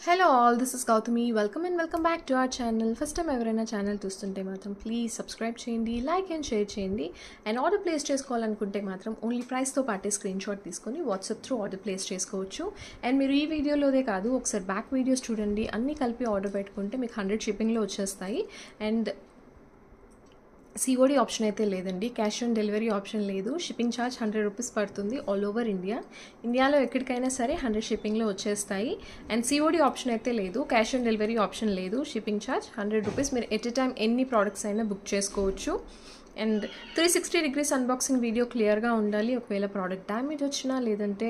Hello all, this is Gautami. Welcome and welcome back to our channel. First time ఎవరైనా channel చూస్తుంటే మాత్రం please subscribe చేయండి, like and share చేయండి. And order place చేసుకోవాలనుకుంటే మాత్రం only ప్రైస్తో పాటే స్క్రీన్ షాట్ తీసుకొని వాట్సాప్ త్రూ ఆర్డర్ ప్లేస్ చేసుకోవచ్చు. అండ్ మీరు ఈ వీడియోలోదే కాదు, ఒకసారి బ్యాక్ వీడియోస్ చూడండి, అన్నీ కలిపి ఆర్డర్ పెట్టుకుంటే మీకు 100 షిప్పింగ్లో వచ్చేస్తాయి. అండ్ COD ఆప్షన్ అయితే లేదండి, క్యాష్ ఆన్ డెలివరీ ఆప్షన్ లేదు. షిప్పింగ్ ఛార్జ్ 100 రూపీస్ పడుతుంది ఆల్ ఓవర్ ఇండియాలో ఎక్కడికైనా సరే 100 షిప్పింగ్లో వచ్చేస్తాయి. అండ్ COD ఆప్షన్ అయితే లేదు, క్యాష్ ఆన్ డెలివరీ ఆప్షన్ లేదు. Shipping charge 100 rupees. మీరు ఎట్ ఎ టైం ఎన్ని ప్రోడక్ట్స్ అయినా బుక్ చేసుకోవచ్చు. అండ్ 360 డిగ్రీస్ అన్బాక్సింగ్ వీడియో క్లియర్గా ఉండాలి. ఒకవేళ ప్రోడక్ట్ డ్యామేజ్ వచ్చినా లేదంటే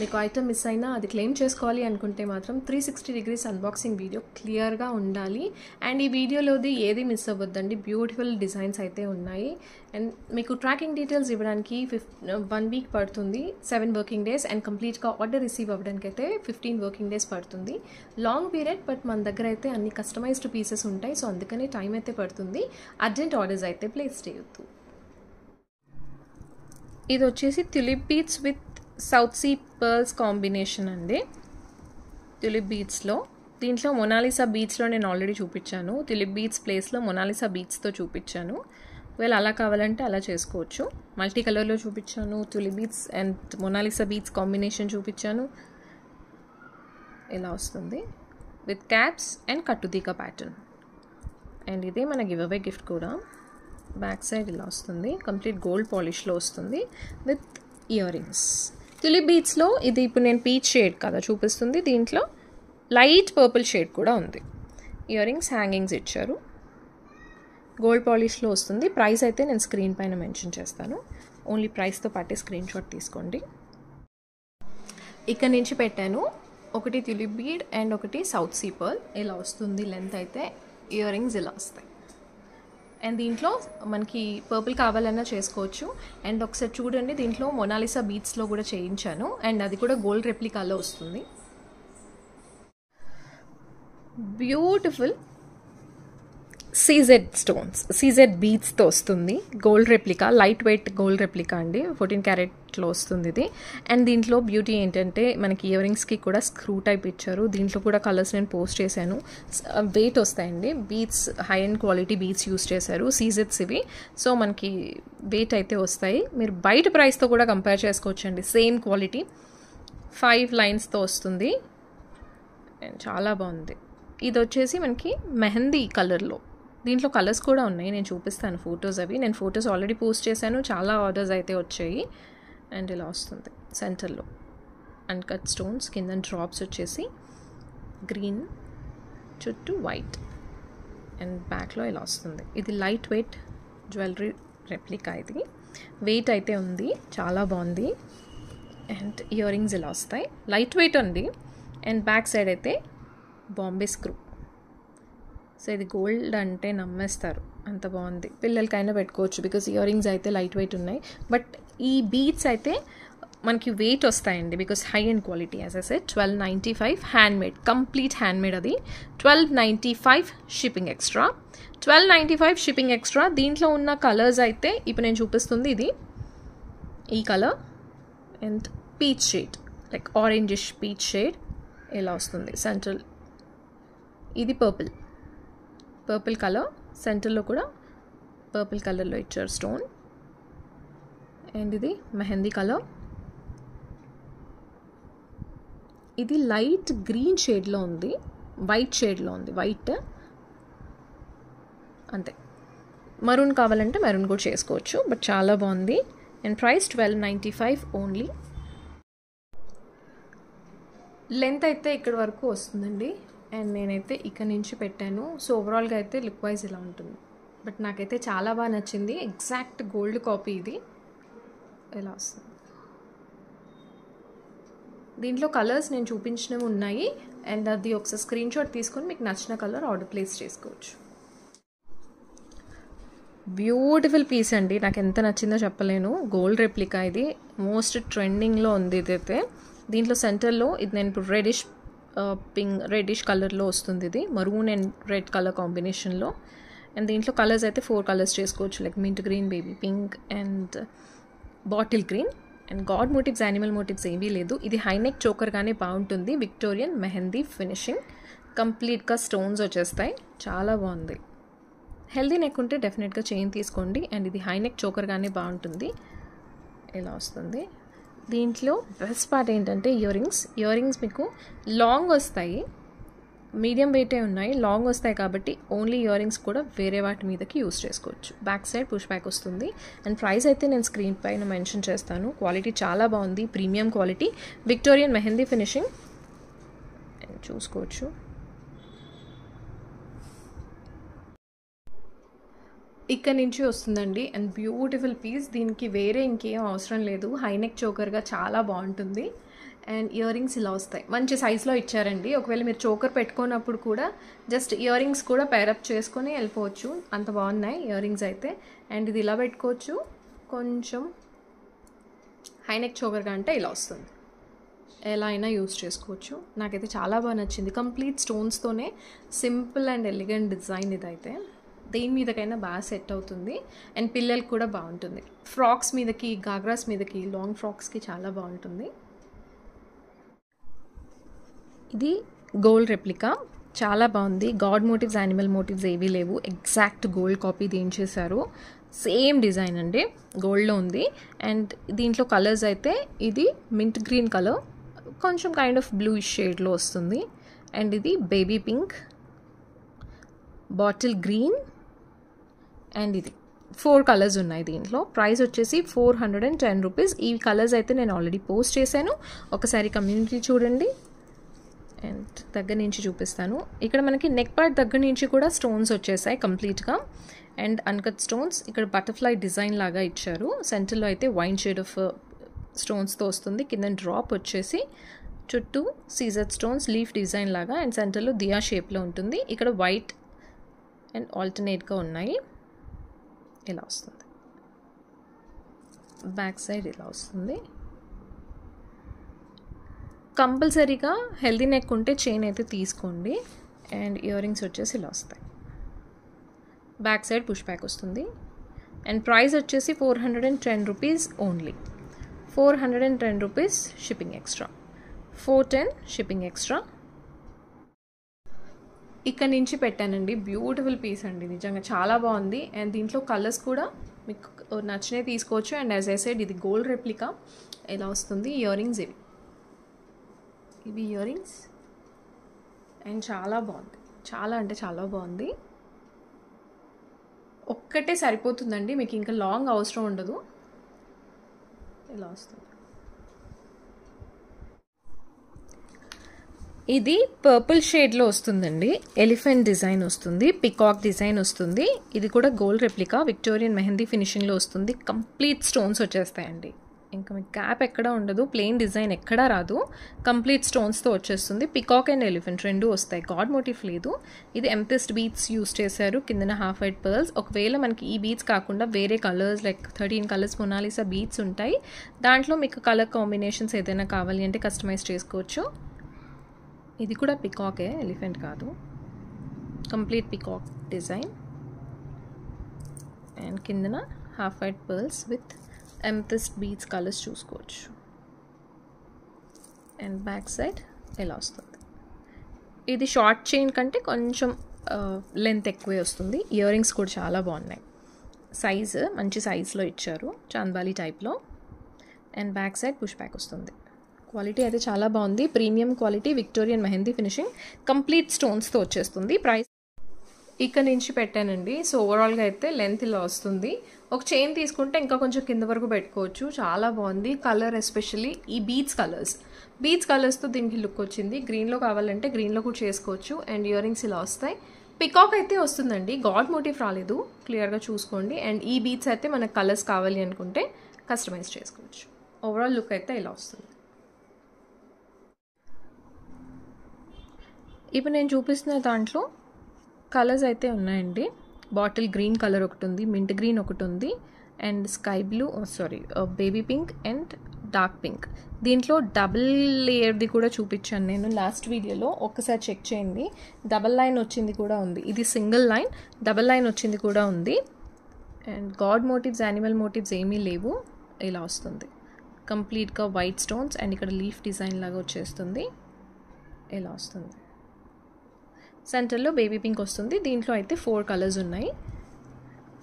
మీకు ఐటమ్ మిస్ అయినా అది క్లెయిమ్ చేసుకోవాలి అనుకుంటే మాత్రం 360 డిగ్రీస్ అన్బాక్సింగ్ వీడియో క్లియర్గా ఉండాలి. అండ్ ఈ వీడియోలోది ఏది మిస్ అవ్వద్దండి, బ్యూటిఫుల్ డిజైన్స్ అయితే ఉన్నాయి. అండ్ మీకు ట్రాకింగ్ డీటెయిల్స్ ఇవ్వడానికి 1 వీక్ పడుతుంది, 7 వర్కింగ్ డేస్. అండ్ కంప్లీట్గా ఆర్డర్ రిసీవ్ అవ్వడానికి అయితే 15 వర్కింగ్ డేస్ పడుతుంది. లాంగ్ పీరియడ్, బట్ మన దగ్గర అయితే అన్ని కస్టమైజ్డ్ పీసెస్ ఉంటాయి, సో అందుకనే టైం అయితే పడుతుంది. అర్జెంట్ ఆర్డర్స్ అయితే ప్లేస్ చేయొద్దు. ఇది వచ్చేసి tulip beads with South Sea pearls combination అండి. ట్యూలిప్ బీడ్స్లో దీంట్లో మొనాలిసా బీడ్స్లో నేను ఆల్రెడీ చూపించాను. ట్యూలిప్ బీడ్స్ ప్లేస్లో మొనాలిసా బీడ్స్తో చూపించాను. ఒకవేళ అలా కావాలంటే అలా చేసుకోవచ్చు. మల్టీ కలర్లో చూపించాను, tulip beads and Mona Lisa beads combination చూపించాను. ఇలా వస్తుంది విత్ క్యాప్స్ అండ్ కట్టుతీక ప్యాటర్న్. అండ్ ఇదే మన గివ్ అవే గిఫ్ట్ కూడా. బ్యాక్ సైడ్ ఇలా వస్తుంది, కంప్లీట్ గోల్డ్ పాలిష్లో వస్తుంది విత్ ఇయర్ రింగ్స్. ట్యూలిప్ బీడ్స్లో ఇది ఇప్పుడు నేను పీచ్ షేడ్ కదా చూపిస్తుంది, దీంట్లో లైట్ పర్పుల్ షేడ్ కూడా ఉంది. ఇయర్ రింగ్స్ హ్యాంగింగ్స్ ఇచ్చారు, గోల్డ్ పాలిష్లో వస్తుంది. ప్రైస్ అయితే నేను స్క్రీన్ పైన మెన్షన్ చేస్తాను, ఓన్లీ ప్రైస్తో పాటే స్క్రీన్ షాట్ తీసుకోండి. ఇక్కడ నుంచి పెట్టాను, ఒకటి ట్యూలిప్ బీడ్ అండ్ ఒకటి సౌత్ సీ పర్ల్. ఇలా వస్తుంది లెంత్ అయితే. ఇయర్ రింగ్స్ ఇలా వస్తాయి. అండ్ దీంట్లో మనకి పర్పుల్ కావాలన్నా చేసుకోవచ్చు. అండ్ ఒకసారి చూడండి, దీంట్లో మొనాలిసా బీడ్స్లో కూడా చేయించాను, అండ్ అది కూడా గోల్డ్ రెప్లికాలో వస్తుంది. బ్యూటిఫుల్ CZ స్టోన్స్, CZ బీడ్స్తో వస్తుంది. Gold replica, light weight gold replica అండి, 14 క్యారెట్లో వస్తుంది ఇది. అండ్ దీంట్లో బ్యూటీ ఏంటంటే మనకి ఇయర్ రింగ్స్కి కూడా స్క్రూ టైప్ ఇచ్చారు. దీంట్లో కూడా కలర్స్ నేను పోస్ట్ చేశాను. వెయిట్ వస్తాయండి, beads high and quality beads use చేశారు, CZs ఇవి. సో మనకి వెయిట్ అయితే వస్తాయి. మీరు బయట ప్రైస్తో కూడా కంపేర్ చేసుకోవచ్చండి. సేమ్ క్వాలిటీ 5 లైన్స్తో వస్తుంది అండ్ చాలా బాగుంది. ఇది వచ్చేసి మనకి మెహందీ కలర్లో. దీంట్లో కలర్స్ కూడా ఉన్నాయి, నేను చూపిస్తాను ఫొటోస్. అవి నేను ఫొటోస్ ఆల్రెడీ పోస్ట్ చేశాను, చాలా ఆర్డర్స్ అయితే వచ్చాయి. అండ్ ఇలా వస్తుంది సెంటర్లో అన్కట్ స్టోన్స్, కింద డ్రాప్స్ వచ్చేసి గ్రీన్, చుట్టూ వైట్. అండ్ బ్యాక్లో ఇలా వస్తుంది. ఇది లైట్ వెయిట్ జ్యువెలరీ రెప్లికా. ఇది వెయిట్ అయితే ఉంది, చాలా బాగుంది. అండ్ ఇయర్ రింగ్స్ ఇలా వస్తాయి, లైట్ వెయిట్ ఉంది. అండ్ బ్యాక్ సైడ్ అయితే బాంబే స్క్రూ. సో ఇది గోల్డ్ అంటే నమ్మేస్తారు, అంత బాగుంది. పిల్లలకైనా పెట్టుకోవచ్చు, బికాజ్ ఇయర్ రింగ్స్ అయితే లైట్ వెయిట్ ఉన్నాయి. బట్ ఈ బీడ్స్ అయితే మనకి వెయిట్ వస్తాయండి, because high and quality. As I said 1295 handmade, complete handmade. అది 1295 షిప్పింగ్ ఎక్స్ట్రా. 1295 shipping extra. దీంట్లో ఉన్న కలర్స్ అయితే ఇప్పుడు నేను చూపిస్తుంది ఇది ఈ colour and peach shade, like orangish peach shade ఇలా వస్తుంది. సెంట్రల్ ఇది పర్పుల్ కలర్, సెంటర్లో కూడా పర్పుల్ కలర్లో ఇచ్చారు స్టోన్. అండ్ ఇది మెహందీ కలర్. ఇది లైట్ గ్రీన్ షేడ్లో ఉంది, వైట్ షేడ్లో ఉంది, వైట్ అంతే. మరూన్ కావాలంటే మరూన్ కూడా చేసుకోవచ్చు, బట్ చాలా బాగుంది. And price 1295 only. లెంత్ అయితే ఇక్కడ వరకు వస్తుందండి, అండ్ నేనైతే ఇక్కడ నుంచి పెట్టాను. సో ఓవరాల్గా అయితే లుక్ వైజ్ ఇలా ఉంటుంది, బట్ నాకైతే చాలా బాగా నచ్చింది. ఎగ్జాక్ట్ గోల్డ్ కాపీ ఇది. ఇలా వస్తుంది. దీంట్లో కలర్స్ నేను చూపించినవి ఉన్నాయి, అండ్ అది ఒకసారి స్క్రీన్ షాట్ తీసుకొని మీకు నచ్చిన కలర్ ఆర్డర్ ప్లేస్ చేసుకోవచ్చు. బ్యూటిఫుల్ పీస్ అండి, నాకు ఎంత నచ్చిందో చెప్పలేను. గోల్డ్ రెప్లికా, ఇది మోస్ట్ ట్రెండింగ్లో ఉంది. ఇదైతే దీంట్లో సెంటర్లో ఇది నేను ఇప్పుడు రెడిష్ కలర్లో వస్తుంది. ఇది మరూన్ అండ్ రెడ్ కలర్ కాంబినేషన్లో. అండ్ దీంట్లో కలర్స్ అయితే 4 కలర్స్ చేసుకోవచ్చు, like mint green, baby pink and bottle green. And god motifs animal motifs ఏమీ లేదు. ఇది హై నెక్ చోకర్గానే బాగుంటుంది. విక్టోరియన్ మెహందీ ఫినిషింగ్, కంప్లీట్గా స్టోన్స్ వచ్చేస్తాయి, చాలా బాగుంది. హెల్దీ నెక్ ఉంటే డెఫినెట్గా చైన్ తీసుకోండి. అండ్ ఇది హై నెక్ చోకర్గానే బాగుంటుంది. ఇలా వస్తుంది. దీంట్లో బెస్ట్ పార్ట్ ఏంటంటే ఇయర్ రింగ్స్ మీకు లాంగ్ వస్తాయి, మీడియం వెయిటే ఉన్నాయి, లాంగ్ వస్తాయి కాబట్టి ఓన్లీ ఇయర్ రింగ్స్ కూడా వేరే వాటి మీదకి యూస్ చేసుకోవచ్చు. బ్యాక్ సైడ్ పుష్ బ్యాక్ వస్తుంది. అండ్ ప్రైస్ అయితే నేను స్క్రీన్ పైన మెన్షన్ చేస్తాను. క్వాలిటీ చాలా బాగుంది, premium quality, Victorian mehndi finishing చూసుకోవచ్చు. ఇక్కడ నుంచి వస్తుందండి. And beautiful piece. దీనికి వేరే ఇంకేం అవసరం లేదు. హై నెక్ చోకర్గా చాలా బాగుంటుంది. అండ్ ఇయర్ రింగ్స్ ఇలా వస్తాయి, మంచి సైజులో ఇచ్చారండి. ఒకవేళ మీరు చోకర్ పెట్టుకున్నప్పుడు కూడా జస్ట్ ఇయర్ రింగ్స్ కూడా పేరప్ చేసుకొని వెళ్ళిపోవచ్చు, అంత బాగున్నాయి ఇయర్ రింగ్స్ అయితే. అండ్ ఇది ఇలా పెట్టుకోవచ్చు. కొంచెం హై నెక్ చోకర్గా అంటే ఇలా వస్తుంది, ఎలా అయినా యూస్ చేసుకోవచ్చు. నాకైతే చాలా బాగా నచ్చింది. కంప్లీట్ స్టోన్స్తోనే సింపుల్ అండ్ ఎలిగెంట్ డిజైన్ ఇదైతే. దేని మీదకైనా బాగా సెట్ అవుతుంది. అండ్ పిల్లలకి కూడా బాగుంటుంది. ఫ్రాక్స్ మీదకి, గాగ్రాస్ మీదకి, లాంగ్ ఫ్రాక్స్కి చాలా బాగుంటుంది. ఇది గోల్డ్ రెప్లికా, చాలా బాగుంది. గాడ్ మోటివ్స్ యానిమల్ మోటివ్స్ ఏవీ లేవు, ఎగ్జాక్ట్ గోల్డ్ కాపీ చేశారు. సేమ్ డిజైన్ అండి, గోల్డ్లో ఉంది. అండ్ దీంట్లో కలర్స్ అయితే ఇది మింట్ గ్రీన్ కలర్, కొంచెం కైండ్ ఆఫ్ బ్లూ షేడ్లో వస్తుంది. అండ్ ఇది baby pink, bottle green, and ఇది 4 కలర్స్ ఉన్నాయి దీంట్లో. ప్రైస్ వచ్చేసి 410 రూపీస్. ఈ కలర్స్ అయితే నేను ఆల్రెడీ పోస్ట్ చేశాను, ఒకసారి కమ్యూనిటీ చూడండి. అండ్ దగ్గర నుంచి చూపిస్తాను. ఇక్కడ మనకి నెక్ పార్ట్ దగ్గర నుంచి కూడా స్టోన్స్ వచ్చేసాయి కంప్లీట్గా. అండ్ అన్కట్ స్టోన్స్, ఇక్కడ బటర్ఫ్లై డిజైన్ లాగా ఇచ్చారు. సెంటర్లో అయితే వైన్ షేడ్ ఆఫ్ స్టోన్స్తో వస్తుంది. కింద డ్రాప్ వచ్చేసి చుట్టూ సీజర్ స్టోన్స్ లీఫ్ డిజైన్ లాగా, అండ్ సెంటర్లో దియా షేప్లో ఉంటుంది. ఇక్కడ వైట్ అండ్ ఆల్టర్నేట్గా ఉన్నాయి. ఇలా వస్తుంది. బ్యాక్ సైడ్ ఇలా వస్తుంది. కంపల్సరీగా హెల్దీ నెక్ ఉంటే చైన్ అయితే తీసుకోండి. అండ్ ఇయర్ రింగ్స్ వచ్చేసి ఇలా వస్తాయి. బ్యాక్ సైడ్ పుష్ బ్యాక్ వస్తుంది. అండ్ ప్రైస్ వచ్చేసి 410 rupees only. 410 rupees shipping extra, 410 shipping extra. ఇక్కడ నుంచి పెట్టానండి. బ్యూటిఫుల్ పీస్ అండి, నిజంగా చాలా బాగుంది. అండ్ దీంట్లో కలర్స్ కూడా మీకు నచ్చినవి తీసుకోవచ్చు. అండ్ యాజ్ ఐ సెడ్ ఇది గోల్డ్ రెప్లికా. ఇలా వస్తుంది. ఇయర్ రింగ్స్ ఇవి ఇయర్ రింగ్స్. అండ్ చాలా బాగుంది, చాలా అంటే చాలా బాగుంది. ఒక్కటే సరిపోతుందండి, మీకు ఇంకా లాంగ్ అవసరం ఉండదు. ఇలా వస్తుంది. ఇది పర్పుల్ షేడ్లో వస్తుందండి. ఎలిఫెంట్ డిజైన్ వస్తుంది, పికాక్ డిజైన్ వస్తుంది. ఇది కూడా గోల్డ్ రెప్లికా, విక్టోరియన్ మెహందీ ఫినిషింగ్లో వస్తుంది. కంప్లీట్ స్టోన్స్ వచ్చేస్తాయండి, ఇంకా మీకు గ్యాప్ ఎక్కడా ఉండదు, ప్లెయిన్ డిజైన్ ఎక్కడా రాదు, కంప్లీట్ స్టోన్స్తో వచ్చేస్తుంది. పికాక్ అండ్ ఎలిఫెంట్ రెండు వస్తాయి, గాడ్ మోటివ్ లేదు. ఇది ఎంతిస్ట్ బీట్స్ యూస్ చేశారు, కిందన హాఫ్ వైట్ పర్ల్స్. ఒకవేళ మనకి ఈ బీట్స్ కాకుండా వేరే colours like 13 colours Mona Lisa beads ఉంటాయి. దాంట్లో మీకు కలర్ కాంబినేషన్స్ ఏదైనా కావాలి అంటే కస్టమైజ్ చేసుకోవచ్చు. ఇది కూడా పికాకే, ఎలిఫెంట్ కాదు. Complete peacock design. అండ్ కిందన half white pearls with amethyst beads colours చూసుకోవచ్చు. అండ్ బ్యాక్ సైడ్ ఎలా వస్తుంది. ఇది షార్ట్ చైన్ కంటే కొంచెం లెంత్ ఎక్కువే వస్తుంది. ఇయర్ రింగ్స్ కూడా చాలా బాగున్నాయి. సైజు మంచి సైజులో ఇచ్చారు, చాంద్బాలి టైప్లో. And back side push back వస్తుంది. క్వాలిటీ అయితే చాలా బాగుంది, premium quality, Victorian mehndi finishing, complete స్టోన్స్తో వచ్చేస్తుంది. ప్రైస్ ఇక్కడ నుంచి పెట్టానండి. సో ఓవరాల్గా అయితే లెంత్ ఇలా వస్తుంది. ఒక చైన్ తీసుకుంటే ఇంకా కొంచెం కింద వరకు పెట్టుకోవచ్చు. చాలా బాగుంది. కలర్ ఎస్పెషల్లీ ఈ బీట్స్ కలర్స్తో దీనికి లుక్ వచ్చింది. గ్రీన్లో కావాలంటే గ్రీన్లో కూడా చేసుకోవచ్చు. అండ్ ఇయర్ రింగ్స్ ఇలా వస్తాయి. పికాక్ అయితే వస్తుందండి, గాడ్ మోటివ్ రాలేదు, క్లియర్గా చూసుకోండి. అండ్ ఈ బీట్స్ అయితే మనకు కలర్స్ కావాలి అనుకుంటే కస్టమైజ్ చేసుకోవచ్చు. ఓవరాల్ లుక్ అయితే ఇలా వస్తుంది. ఇప్పుడు నేను చూపిస్తున్న దాంట్లో కలర్స్ అయితే ఉన్నాయండి. బాటిల్ గ్రీన్ కలర్ ఒకటి ఉంది, మింట్ గ్రీన్ ఒకటి ఉంది, and sky blue, baby pink and dark pink. దీంట్లో డబుల్ లేయర్ది కూడా చూపించాను నేను లాస్ట్ వీడియోలో, ఒక్కసారి చెక్ చేయండి. డబల్ లైన్ వచ్చింది కూడా ఉంది. ఇది సింగిల్ లైన్, డబల్ లైన్ వచ్చింది కూడా ఉంది. And god motifs, animal motifs ఏమీ లేవు. ఇలా వస్తుంది. కంప్లీట్గా వైట్ స్టోన్స్ అండ్ ఇక్కడ లీఫ్ డిజైన్ లాగా వచ్చేస్తుంది. ఇలా వస్తుంది. సెంటర్లో బేబీ పింక్ వస్తుంది. దీంట్లో అయితే 4 కలర్స్ ఉన్నాయి.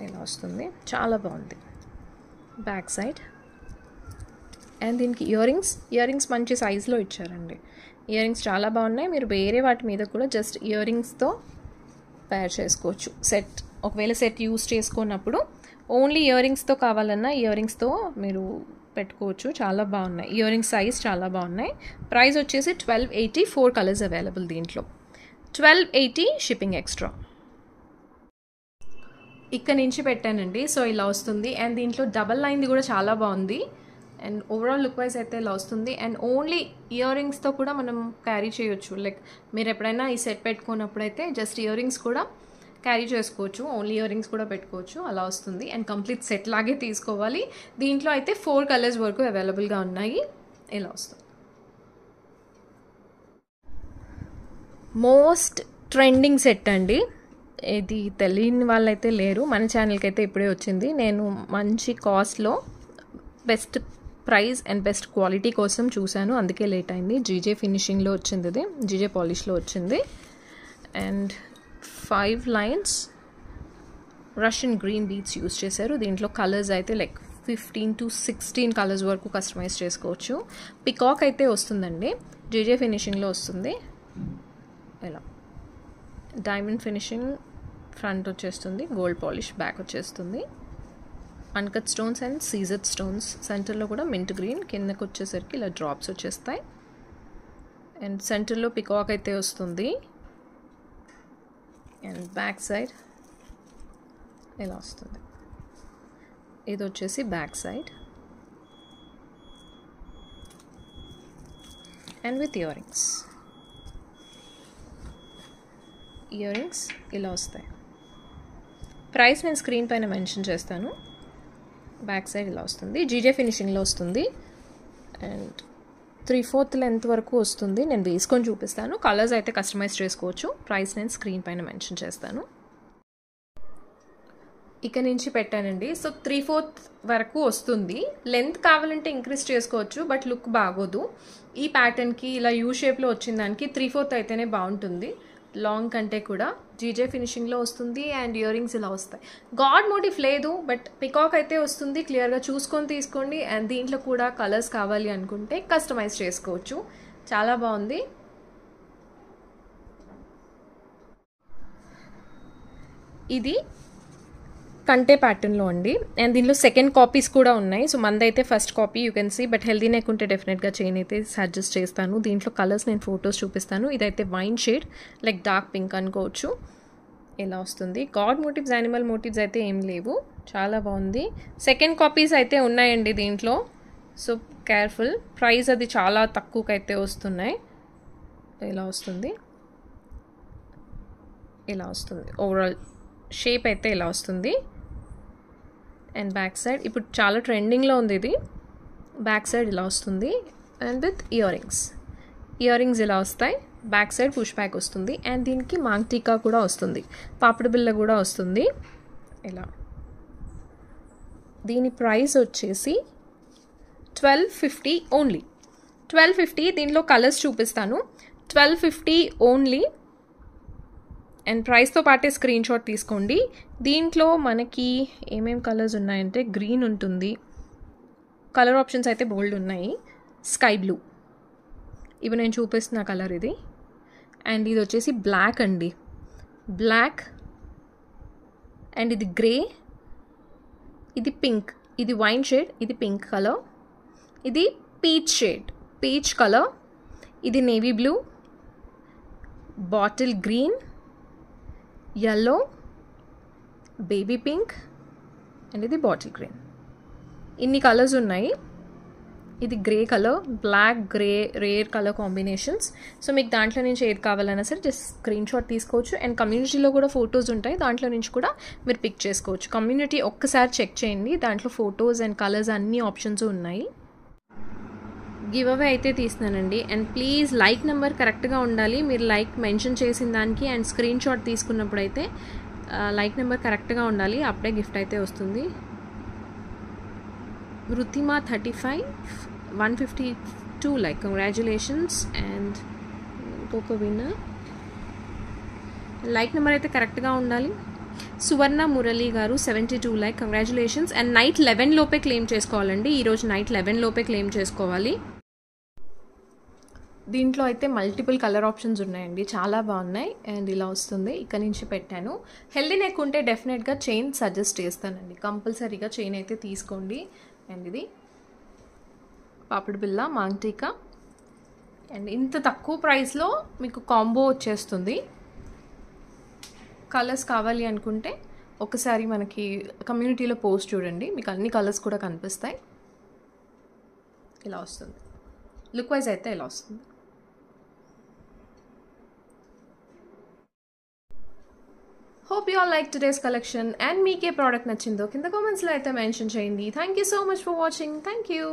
ఇలా వస్తుంది, చాలా బాగుంది. బ్యాక్ సైడ్ అండ్ దీనికి ఇయర్ రింగ్స్ మంచి సైజులో ఇచ్చారండి. ఇయర్ రింగ్స్ చాలా బాగున్నాయి. మీరు వేరే వాటి మీద కూడా జస్ట్ ఇయర్ రింగ్స్తో పేర్ చేసుకోవచ్చు. సెట్ ఒకవేళ సెట్ యూస్ చేసుకున్నప్పుడు ఓన్లీ ఇయర్ రింగ్స్తో కావాలన్నా ఇయర్ రింగ్స్తో మీరు పెట్టుకోవచ్చు. చాలా బాగున్నాయి. ఇయర్ రింగ్స్ సైజ్ చాలా బాగున్నాయి. ప్రైస్ వచ్చేసి 1280. 4 కలర్స్ అవైలబుల్ దీంట్లో. 1280 షిప్పింగ్ ఎక్స్ట్రా. ఇక్కడ నుంచి పెట్టానండి. సో ఇలా వస్తుంది అండ్ దీంట్లో డబల్ లైన్ది కూడా చాలా బాగుంది అండ్ ఓవరాల్ లుక్ వైజ్ అయితే ఇలా వస్తుంది. అండ్ ఓన్లీ ఇయర్ రింగ్స్తో కూడా మనం క్యారీ చేయొచ్చు. లైక్ మీరు ఎప్పుడైనా ఈ సెట్ పెట్టుకున్నప్పుడు అయితే జస్ట్ ఇయర్ రింగ్స్ కూడా క్యారీ చేసుకోవచ్చు. ఓన్లీ ఇయర్ రింగ్స్ కూడా పెట్టుకోవచ్చు. అలా వస్తుంది అండ్ కంప్లీట్ సెట్ లాగే తీసుకోవాలి. దీంట్లో అయితే 4 కలర్స్ వరకు అవైలబుల్గా ఉన్నాయి. ఇలా వస్తుంది. మోస్ట్ ట్రెండింగ్ సెట్ అండి. ఇది తెలియని వాళ్ళైతే లేరు. మన ఛానల్కి అయితే ఇప్పుడే వచ్చింది. నేను మంచి కాస్ట్లో best price and best quality కోసం చూశాను, అందుకే లేట్ అయింది. జీజే ఫినిషింగ్లో వచ్చింది, ఇది జీజే పాలిష్లో వచ్చింది. And 5 lines Russian green beads use చేశారు. దీంట్లో కలర్స్ అయితే లైక్ 15 to 16 కలర్స్ వరకు కస్టమైజ్ చేసుకోవచ్చు. పికాక్ అయితే వస్తుందండి, జీజే ఫినిషింగ్లో వస్తుంది. ఇలా డైమండ్ ఫినిషింగ్ ఫ్రంట్ వచ్చేస్తుంది, గోల్డ్ పాలిష్ బ్యాక్ వచ్చేస్తుంది. Uncut stones and Caesar stones. సెంటర్లో కూడా మింట్ గ్రీన్, కిందకి వచ్చేసరికి ఇలా డ్రాప్స్ వచ్చేస్తాయి. అండ్ సెంటర్లో పికాక్ అయితే వస్తుంది. అండ్ బ్యాక్ సైడ్ ఇలా వస్తుంది. ఇది వచ్చేసి back side and with ear rings. Ear rings ఇలా వస్తాయి. ప్రైస్ నేను స్క్రీన్ పైన మెన్షన్ చేస్తాను. బ్యాక్ సైడ్ ఇలా వస్తుంది, జీజే ఫినిషింగ్లో వస్తుంది. అండ్ 3/4 లెంత్ వరకు వస్తుంది. నేను వేసుకొని చూపిస్తాను. కలర్స్ అయితే కస్టమైజ్ చేసుకోవచ్చు. ప్రైస్ నేను స్క్రీన్ పైన మెన్షన్ చేస్తాను. ఇక నుంచి పెట్టానండి. సో 3/4 వరకు వస్తుంది. లెంత్ కావాలంటే ఇంక్రీజ్ చేసుకోవచ్చు, బట్ లుక్ బాగోదు. ఈ ప్యాటర్న్కి ఇలా యూ షేప్లో వచ్చిన దానికి 3/4 అయితేనే బాగుంటుంది. లాంగ్ కంటే కూడా జీజే ఫినిషింగ్లో వస్తుంది అండ్ ఇయర్ రింగ్స్ ఇలా వస్తాయి. గాడ్ మోటిఫ్ లేదు, బట్ పికాక్ అయితే వస్తుంది. క్లియర్గా చూసుకొని తీసుకోండి. అండ్ దీంట్లో కూడా కలర్స్ కావాలి అనుకుంటే కస్టమైజ్ చేసుకోవచ్చు. చాలా బాగుంది. ఇది కంటే ప్యాటర్న్లో అండి. అండ్ దీనిలో సెకండ్ కాపీస్ కూడా ఉన్నాయి. సో మందైతే first copy you can see, but healthy neck ఉంటే డెఫినెట్గా చైన్ అయితే సజెస్ట్ చేస్తాను. దీంట్లో కలర్స్ నేను ఫొటోస్ చూపిస్తాను. ఇదైతే wine shade, like dark pink అనుకోవచ్చు. ఇలా వస్తుంది. గాడ్ మోటివ్స్, యానిమల్ మోటివ్స్ అయితే ఏం లేవు. చాలా బాగుంది. సెకండ్ కాపీస్ అయితే ఉన్నాయండి దీంట్లో, సో కేర్ఫుల్. ప్రైస్ అది చాలా తక్కువకైతే వస్తున్నాయి. ఇలా వస్తుంది. ఇలా వస్తుంది. ఓవరాల్ షేప్ అయితే ఇలా వస్తుంది. అండ్ బ్యాక్ సైడ్ ఇప్పుడు చాలా ట్రెండింగ్లో ఉంది ఇది. బ్యాక్ సైడ్ ఇలా వస్తుంది and with ear rings. Ear rings ఇలా వస్తాయి. బ్యాక్ సైడ్ పుష్ బ్యాక్ వస్తుంది. అండ్ దీనికి మాంగ్ టీకా కూడా వస్తుంది, పాపిడి బిళ్ళ కూడా వస్తుంది. ఇలా దీని ప్రైస్ వచ్చేసి 1250 ఓన్లీ. 1250. దీనిలో కలర్స్ చూపిస్తాను. 1250 ఓన్లీ. అండ్ ప్రైస్తో పాటే స్క్రీన్ షాట్ తీసుకోండి. దీంట్లో మనకి ఏమేమి కలర్స్ ఉన్నాయంటే గ్రీన్ ఉంటుంది, కలర్ ఆప్షన్స్ అయితే బోల్డ్ ఉన్నాయి. స్కై బ్లూ, ఇవి నేను చూపిస్తున్న కలర్ ఇది. అండ్ ఇది వచ్చేసి బ్లాక్ అండి, బ్లాక్. అండ్ ఇది గ్రే, ఇది పింక్, ఇది వైన్ షేడ్, ఇది పింక్ కలర్, ఇది పీచ్ షేడ్, పీచ్ కలర్, ఇది navy blue, bottle green, yellow, baby pink and ఇది బాటిల్ గ్రీన్. ఇన్ని కలర్స్ ఉన్నాయి. ఇది grey colour, black, grey, rare colour combinations. So మీకు దాంట్లో నుంచి ఏది కావాలన్నా సరే జస్ట్ స్క్రీన్ షాట్ తీసుకోవచ్చు. అండ్ కమ్యూనిటీలో కూడా ఫొటోస్ ఉంటాయి, దాంట్లో నుంచి కూడా మీరు పిక్ చేసుకోవచ్చు. కమ్యూనిటీ ఒక్కసారి చెక్ చేయండి, దాంట్లో ఫొటోస్ అండ్ కలర్స్ అన్ని ఆప్షన్స్ ఉన్నాయి. గివ్ అవే అయితే తీస్తున్నానండి. అండ్ ప్లీజ్ లైక్ నెంబర్ కరెక్ట్గా ఉండాలి. మీరు లైక్ మెన్షన్ చేసిన దానికి అండ్ స్క్రీన్ షాట్ తీసుకున్నప్పుడు అయితే లైక్ నెంబర్ కరెక్ట్గా ఉండాలి, అప్పుడే గిఫ్ట్ అయితే వస్తుంది. రుతిమా 35 152 లైక్, కంగ్రాచులేషన్స్. అండ్ ఇంకొక విన్నర్ లైక్ నెంబర్ అయితే కరెక్ట్గా ఉండాలి. సువర్ణ మురళి గారు 72 లైక్, కంగ్రాచులేషన్స్. అండ్ నైట్ 11 లోపే క్లెయిమ్ చేసుకోవాలండి, ఈరోజు నైట్ 11 లోపే క్లెయిమ్ చేసుకోవాలి. దీంట్లో అయితే మల్టిపుల్ కలర్ ఆప్షన్స్ ఉన్నాయండి, చాలా బాగున్నాయి. అండ్ ఇలా వస్తుంది, ఇక్కడ నుంచి పెట్టాను. హెల్దీ నెక్ ఉంటే డెఫినెట్గా చైన్ సజెస్ట్ చేస్తానండి, కంపల్సరీగా చైన్ అయితే తీసుకోండి. అండ్ ఇది పాపిడి బిల్ల మాంగ్టీకా. అండ్ ఇంత తక్కువ ప్రైస్లో మీకు కాంబో వచ్చేస్తుంది. కలర్స్ కావాలి అనుకుంటే ఒకసారి మనకి కమ్యూనిటీలో పోస్ట్ చూడండి, మీకు అన్ని కలర్స్ కూడా కనిపిస్తాయి. ఇలా వస్తుంది, లుక్ వైజ్ అయితే ఇలా వస్తుంది. Hope you all liked today's collection and meek A product nachchindo kinda comments lo aithe mention cheyandi. Thank you so much for watching. Thank you.